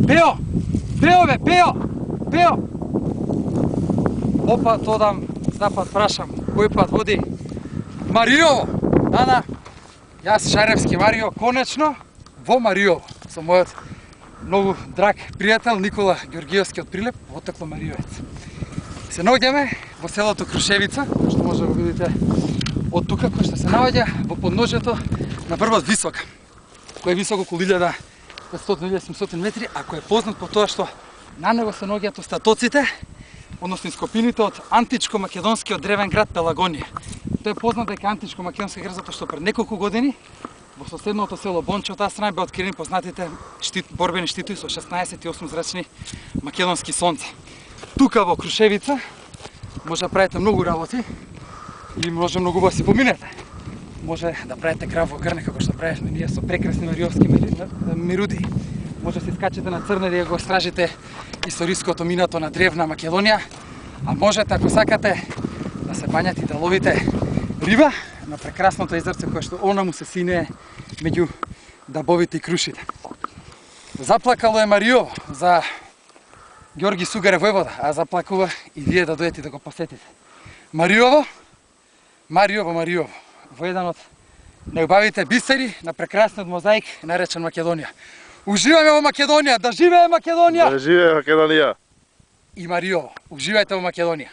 Пео! Пео бе, Пео! Пео! Опат одам, запад прашам, кој пат води Мариово. Ана, јас Шаревски Марио, конечно во Мариово, со мојот многу драг пријател Никола Ѓоргиевски од Прилеп, оттекло Мариовец. Се наоѓаме во селото Крушевица, што може да го видите од тука, кој што се наоѓа во подножјето на врвот Висока, кој е високо околу 1500-1700 метри, а кој е познат по тоа што на него се наоѓаат остатоците, односно ископините од античко-македонскиот древен град Пелагонија. Тој е познат дека античко-македонски град затоа што пред неколку години во соседното село Бонче од таа страна беа откриени познатите борбени штитови со 16 зрачни македонски сонца. Тука во Крушевица може да правите многу работи и може многу да си поминете. Може да правите крав во грне како што правевме ние со прекрасни мариовски мирудии. Може да се скачете на Црнеди и го стражите историското минато на древна Македонија, а можете ако сакате да се бањате и да ловите риба на прекрасното езерце кое што она му се синее меѓу дабовите и крушите. Заплакало е Мариово за Ѓорги Сугарев војвода, а заплакува и вие да дојдете да го посетите. Мариово, Мариово, Мариово, во еден од најубавите бисери на прекрасниот мозаик наречен Македонија. Уживаме во Македонија, да живее Македонија! Да живее Македонија! И Мариово, уживајте во Македонија!